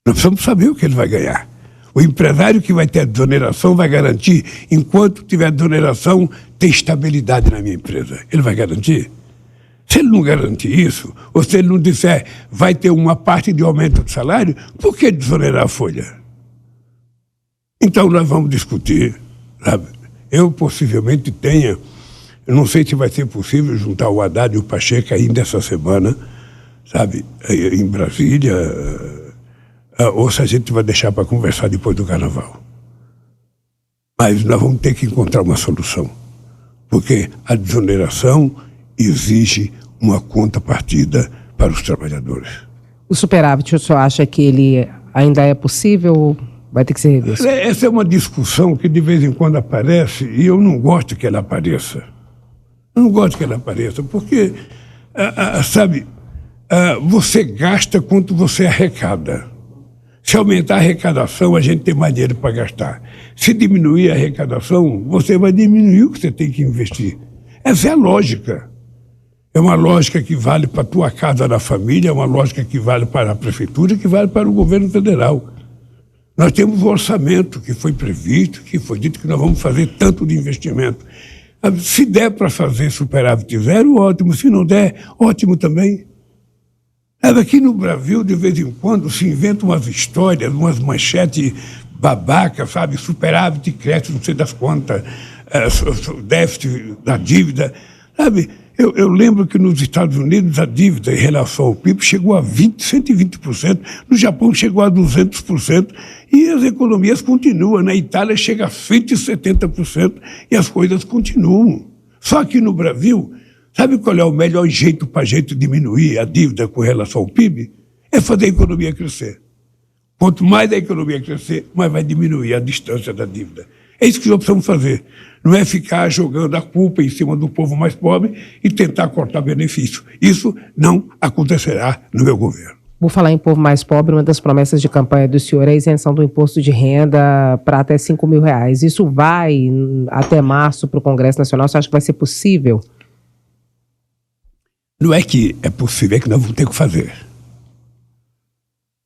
Nós precisamos saber o que ele vai ganhar. O empresário que vai ter a desoneração vai garantir, enquanto tiver desoneração, tem estabilidade na minha empresa. Ele vai garantir? Se ele não garantir isso, ou se ele não disser vai ter uma parte de aumento de salário, por que desonerar a folha? Então nós vamos discutir, sabe? Eu possivelmente tenha, eu não sei se vai ser possível juntar o Haddad e o Pacheco ainda essa semana, sabe, em Brasília, ou se a gente vai deixar para conversar depois do Carnaval. Mas nós vamos ter que encontrar uma solução, porque a desoneração exige uma contrapartida para os trabalhadores. O superávit, o senhor acha que ele ainda é possível ou vai ter que ser revisto? Essa é uma discussão que de vez em quando aparece e eu não gosto que ela apareça. Eu não gosto que ela apareça, porque, sabe, você gasta quanto você arrecada. Se aumentar a arrecadação, a gente tem mais dinheiro para gastar. Se diminuir a arrecadação, você vai diminuir o que você tem que investir. Essa é a lógica. É uma lógica que vale para a tua casa da família, é uma lógica que vale para a prefeitura, que vale para o governo federal. Nós temos um orçamento que foi previsto, que foi dito que nós vamos fazer tanto de investimento. Se der para fazer superávit zero, ótimo. Se não der, ótimo também. Aqui no Brasil, de vez em quando, se inventam umas histórias, umas manchetes babacas, sabe? Superávit cresce, não sei das quantas, déficit da dívida, sabe? Eu lembro que nos Estados Unidos a dívida em relação ao PIB chegou a 120%, no Japão chegou a 200%, e as economias continuam. Na Itália chega a 170% e as coisas continuam. Só que no Brasil, sabe qual é o melhor jeito para a gente diminuir a dívida com relação ao PIB? É fazer a economia crescer. Quanto mais a economia crescer, mais vai diminuir a distância da dívida. É isso que nós precisamos fazer. Não é ficar jogando a culpa em cima do povo mais pobre e tentar cortar benefício. Isso não acontecerá no meu governo. Vou falar em povo mais pobre, uma das promessas de campanha do senhor é a isenção do imposto de renda para até R$5.000. Isso vai até março para o Congresso Nacional? Você acha que vai ser possível? Não é que é possível, é que nós vamos ter que fazer.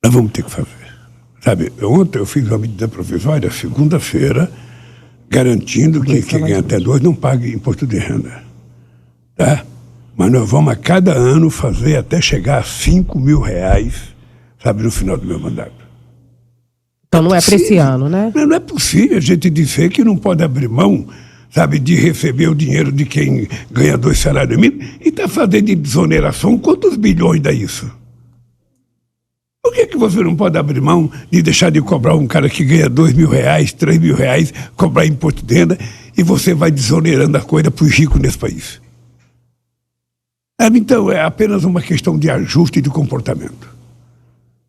Nós vamos ter que fazer. Sabe, ontem eu fiz uma medida provisória, segunda-feira, garantindo que quem ganha até 2 não pague imposto de renda. Tá? Mas nós vamos a cada ano fazer até chegar a R$5.000, sabe, no final do meu mandato. Então não é para esse ano, né? Não é possível a gente dizer que não pode abrir mão, sabe, de receber o dinheiro de quem ganha 2 salários mínimos e está fazendo de desoneração. Quantos bilhões dá isso? Por que você não pode abrir mão de deixar de cobrar um cara que ganha R$2.000, R$3.000, cobrar imposto de renda, e você vai desonerando a coisa para os ricos nesse país? Então, é apenas uma questão de ajuste de comportamento.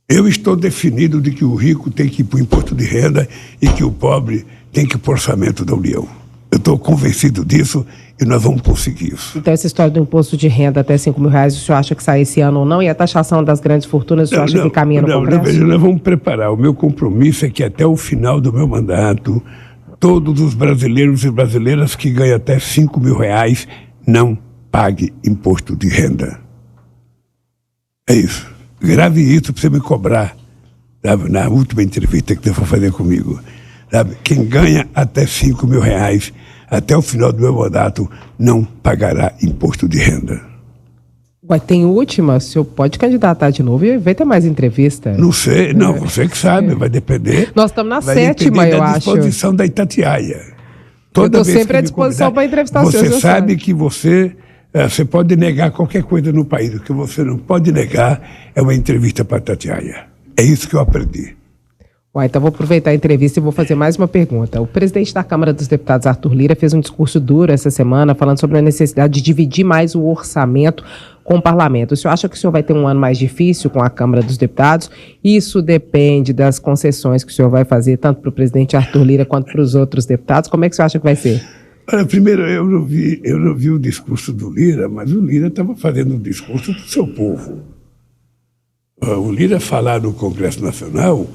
Eu estou definido de que o rico tem que ir para o imposto de renda e que o pobre tem que ir para o orçamento da União. Eu estou convencido disso e nós vamos conseguir isso. Então, essa história do imposto de renda até R$5.000, o senhor acha que sai esse ano ou não? E a taxação das grandes fortunas, o senhor acha que caminha no Congresso? Nós vamos preparar. O meu compromisso é que até o final do meu mandato, todos os brasileiros e brasileiras que ganham até R$5.000 não pague imposto de renda. É isso. Grave isso para você me cobrar, sabe, na última entrevista que você for fazer comigo. Sabe, quem ganha até R$5.000, até o final do meu mandato, não pagará imposto de renda. Ué, tem última? O senhor pode candidatar de novo e vai ter mais entrevista? Não sei, não, você que sabe, vai depender. Nós estamos na sétima, eu acho. Da disposição da Itatiaia. Eu estou sempre à disposição para entrevistar o senhor. Você sabe que você pode negar qualquer coisa no país. O que você não pode negar é uma entrevista para a Itatiaia. É isso que eu aprendi. Então vou aproveitar a entrevista e vou fazer mais uma pergunta. O presidente da Câmara dos Deputados, Arthur Lira, fez um discurso duro essa semana, falando sobre a necessidade de dividir mais o orçamento com o parlamento. O senhor acha que o senhor vai ter um ano mais difícil com a Câmara dos Deputados? Isso depende das concessões que o senhor vai fazer, tanto para o presidente Arthur Lira quanto para os outros deputados. Como é que o senhor acha que vai ser? Olha, primeiro, eu não vi o discurso do Lira, mas o Lira estava fazendo um discurso do seu povo. O Lira falar no Congresso Nacional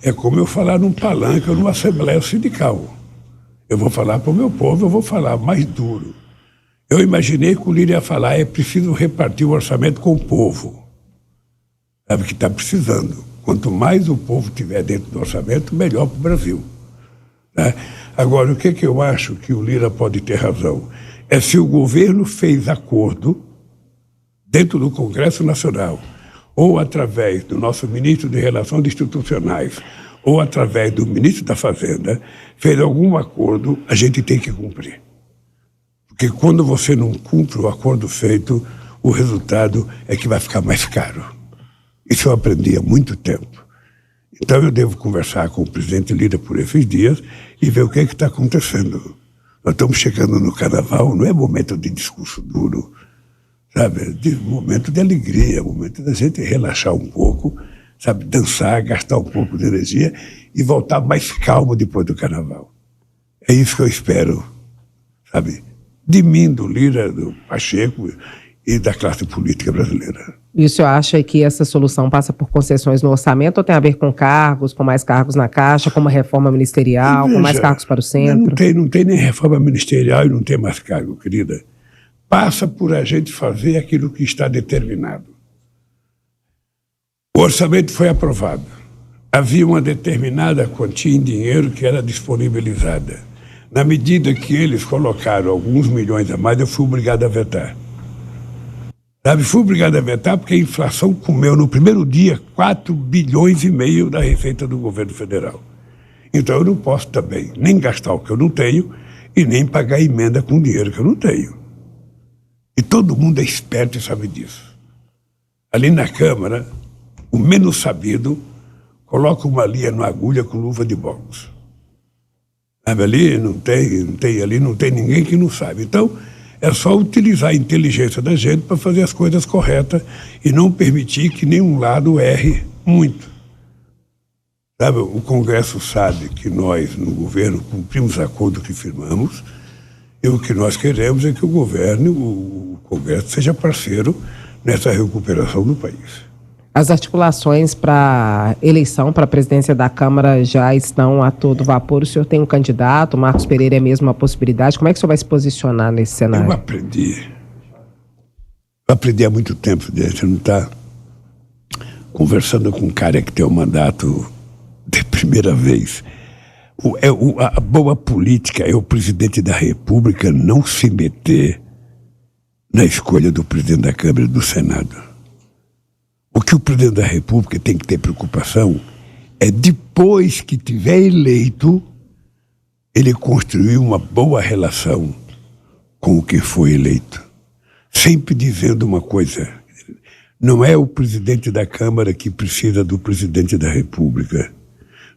é como eu falar num palanque ou numa assembleia sindical. Eu vou falar para o meu povo, eu vou falar mais duro. Eu imaginei que o Lira ia falar, é preciso repartir o orçamento com o povo. Sabe que está precisando. Quanto mais o povo tiver dentro do orçamento, melhor para o Brasil. Né? Agora, o que eu acho que o Lira pode ter razão? É se o governo fez acordo dentro do Congresso Nacional, ou através do nosso ministro de Relações Institucionais, ou através do ministro da Fazenda, fez algum acordo, a gente tem que cumprir. Porque quando você não cumpre o acordo feito, o resultado é que vai ficar mais caro. Isso eu aprendi há muito tempo. Então eu devo conversar com o presidente Lira por esses dias e ver o que está acontecendo. Nós estamos chegando no Carnaval, não é momento de discurso duro, sabe? Momento de alegria, momento da gente relaxar um pouco, sabe? Dançar, gastar um pouco de energia e voltar mais calmo depois do Carnaval. É isso que eu espero, sabe? De mim, do Lira, do Pacheco e da classe política brasileira. E o senhor acha que essa solução passa por concessões no orçamento ou tem a ver com cargos, com mais cargos na Caixa, com uma reforma ministerial, com mais cargos para o centro? Não tem nem reforma ministerial e não tem mais cargo, querida. Passa por a gente fazer aquilo que está determinado. O orçamento foi aprovado. Havia uma determinada quantia em dinheiro que era disponibilizada. Na medida que eles colocaram alguns milhões a mais, eu fui obrigado a vetar. Sabe, fui obrigado a vetar porque a inflação comeu no primeiro dia 4,5 bilhões da receita do governo federal. Então eu não posso também nem gastar o que eu não tenho e nem pagar emenda com dinheiro que eu não tenho. E todo mundo é esperto e sabe disso. Ali na Câmara, o menos sabido coloca uma linha na agulha com luva de boxe. Sabe, ali não tem ninguém que não sabe. Então, é só utilizar a inteligência da gente para fazer as coisas corretas e não permitir que nenhum lado erre muito. Sabe, o Congresso sabe que nós, no governo, cumprimos o acordo que firmamos, e o que nós queremos é que o governo, o Congresso, seja parceiro nessa recuperação do país. As articulações para eleição para a presidência da Câmara já estão a todo vapor. O senhor tem um candidato, o Marcos Pereira é mesmo uma possibilidade. Como é que o senhor vai se posicionar nesse cenário? Eu aprendi há muito tempo, você não está conversando com um cara que tem um mandato de primeira vez. A boa política é o presidente da República não se meter na escolha do presidente da Câmara e do Senado. O que o presidente da República tem que ter preocupação é, depois que tiver eleito, ele construir uma boa relação com o que foi eleito. Sempre dizendo uma coisa: não é o presidente da Câmara que precisa do presidente da República.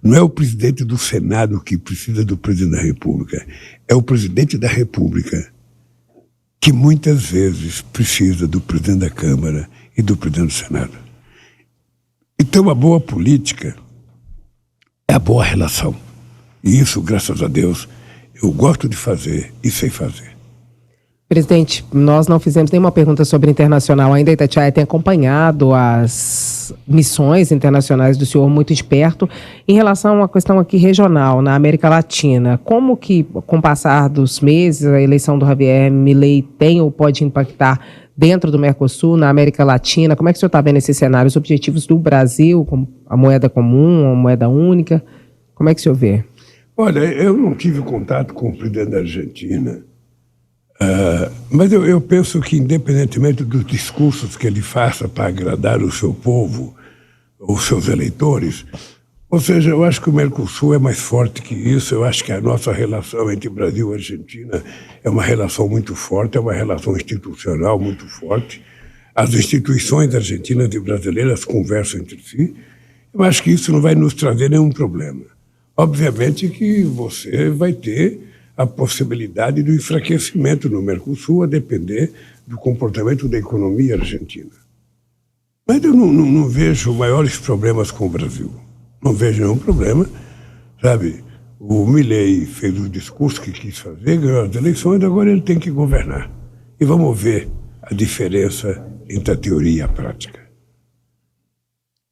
Não é o presidente do Senado que precisa do presidente da República. É o presidente da República que muitas vezes precisa do presidente da Câmara e do presidente do Senado. Então, a boa política é a boa relação. E isso, graças a Deus, eu gosto de fazer e sei fazer. Presidente, nós não fizemos nenhuma pergunta sobre internacional ainda. A Itatiaia tem acompanhado as missões internacionais do senhor muito de perto. Em relação a uma questão aqui regional, na América Latina, como que, com o passar dos meses, a eleição do Javier Milei tem ou pode impactar dentro do Mercosul, na América Latina? Como é que o senhor está vendo esse cenário? Os objetivos do Brasil, como a moeda comum, a moeda única, como é que o senhor vê? Olha, eu não tive contato com o presidente da Argentina, mas eu penso que, independentemente dos discursos que ele faça para agradar o seu povo, os seus eleitores, ou seja, eu acho que o Mercosul é mais forte que isso. Eu acho que a nossa relação entre Brasil e Argentina é uma relação muito forte, é uma relação institucional muito forte. As instituições argentinas e brasileiras conversam entre si. Eu acho que isso não vai nos trazer nenhum problema. Obviamente que você vai ter a possibilidade do enfraquecimento no Mercosul, a depender do comportamento da economia argentina. Mas eu não vejo maiores problemas com o Brasil. Não vejo nenhum problema, sabe? O Milei fez o discurso que quis fazer, ganhou as eleições, agora ele tem que governar. E vamos ver a diferença entre a teoria e a prática.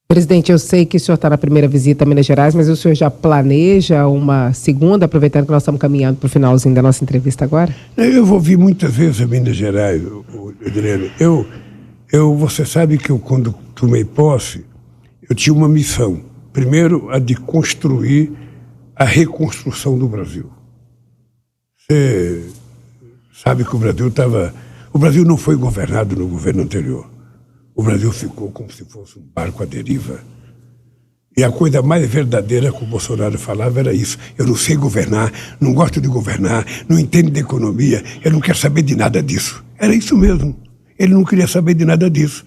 Presidente, eu sei que o senhor está na primeira visita a Minas Gerais, mas o senhor já planeja uma segunda, aproveitando que nós estamos caminhando para o finalzinho da nossa entrevista agora? Eu vou vir muitas vezes a Minas Gerais, Adriano. Você sabe que eu, quando tomei posse, eu tinha uma missão. Primeiro, a de construir a reconstrução do Brasil. Você sabe que o Brasil não foi governado no governo anterior. O Brasil ficou como se fosse um barco à deriva. E a coisa mais verdadeira que o Bolsonaro falava era isso: eu não sei governar, não gosto de governar, não entendo de economia, eu não quero saber de nada disso. Era isso mesmo. Ele não queria saber de nada disso.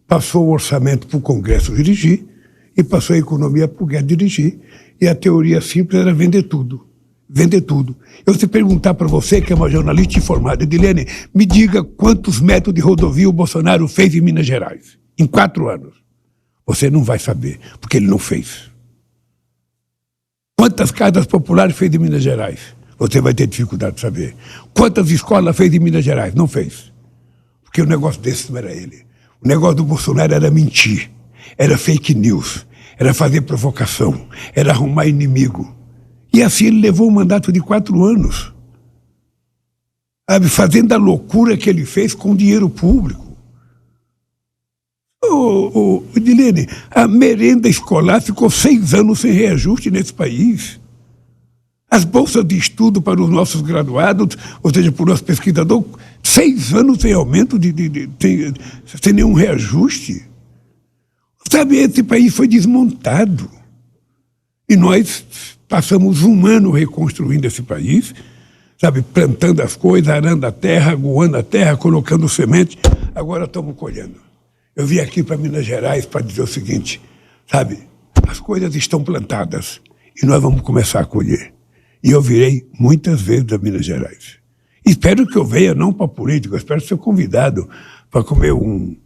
Passou o orçamento para o Congresso dirigir e passou a economia para o Guedes dirigir. E a teoria simples era vender tudo. Vender tudo. Eu se perguntar para você, que é uma jornalista informada, Edilene, me diga quantos metros de rodovia o Bolsonaro fez em Minas Gerais em 4 anos. Você não vai saber, porque ele não fez. Quantas casas populares fez em Minas Gerais? Você vai ter dificuldade de saber. Quantas escolas fez em Minas Gerais? Não fez. Porque o negócio desse não era ele. O negócio do Bolsonaro era mentir, era fake news, era fazer provocação, era arrumar inimigo. E assim ele levou um mandato de 4 anos, sabe, fazendo a loucura que ele fez com dinheiro público. Edilene, a merenda escolar ficou 6 anos sem reajuste nesse país. As bolsas de estudo para os nossos graduados, ou seja, para os nossos pesquisadores, 6 anos sem aumento, sem nenhum reajuste. Sabe, esse país foi desmontado. E nós passamos 1 ano reconstruindo esse país, sabe, plantando as coisas, arando a terra, aguando a terra, colocando semente. Agora estamos colhendo. Eu vim aqui para Minas Gerais para dizer o seguinte, sabe, as coisas estão plantadas e nós vamos começar a colher. E eu virei muitas vezes a Minas Gerais. Espero que eu venha não para política, eu espero ser convidado para comer um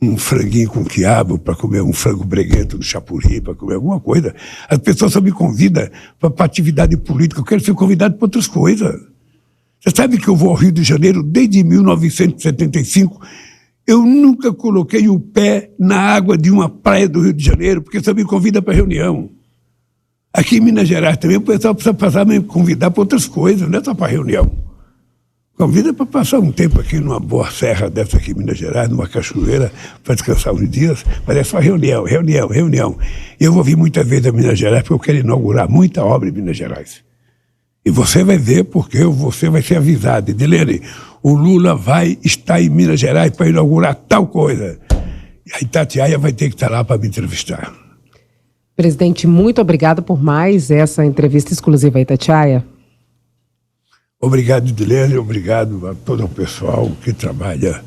um franguinho com quiabo, para comer um frango breguento no Chapuri, para comer alguma coisa. As pessoas só me convidam para atividade política. Eu quero ser convidado para outras coisas. Você sabe que eu vou ao Rio de Janeiro desde 1975. Eu nunca coloquei o pé na água de uma praia do Rio de Janeiro, porque só me convida para reunião. Aqui em Minas Gerais também o pessoal precisa passar a me convidar para outras coisas, não é só para reunião. Convida para passar um tempo aqui numa boa serra dessa aqui em Minas Gerais, numa cachoeira, para descansar uns dias, mas é só reunião. E eu vou vir muitas vezes a Minas Gerais porque eu quero inaugurar muita obra em Minas Gerais. E você vai ver porque você vai ser avisado. Edilene, o Lula vai estar em Minas Gerais para inaugurar tal coisa. E a Itatiaia vai ter que estar lá para me entrevistar. Presidente, muito obrigado por mais essa entrevista exclusiva à Itatiaia. Obrigado, Edilene, obrigado a todo o pessoal que trabalha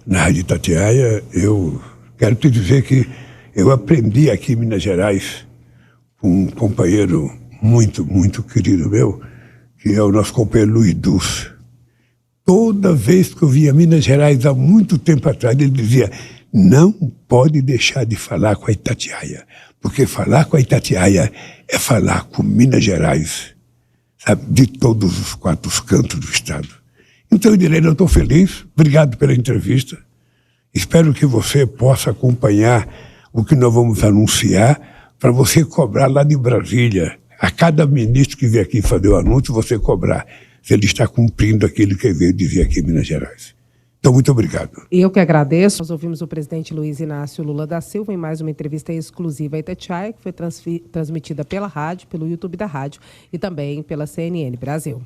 na Rádio Itatiaia. Eu quero te dizer que eu aprendi aqui em Minas Gerais com um companheiro muito, muito querido meu, que é o nosso companheiro Luiz Dulce. Toda vez que eu via Minas Gerais há muito tempo atrás, ele dizia, não pode deixar de falar com a Itatiaia, porque falar com a Itatiaia é falar com Minas Gerais, sabe, de todos os 4 cantos do estado. Então, Edilene, eu estou feliz, obrigado pela entrevista. Espero que você possa acompanhar o que nós vamos anunciar para você cobrar lá de Brasília. A cada ministro que vier aqui fazer o anúncio, você cobrar se ele está cumprindo aquilo que ele veio dizer aqui em Minas Gerais. Então, muito obrigado. Eu que agradeço. Nós ouvimos o presidente Luiz Inácio Lula da Silva em mais uma entrevista exclusiva à Itatiaia, que foi transmitida pela rádio, pelo YouTube da rádio e também pela CNN Brasil.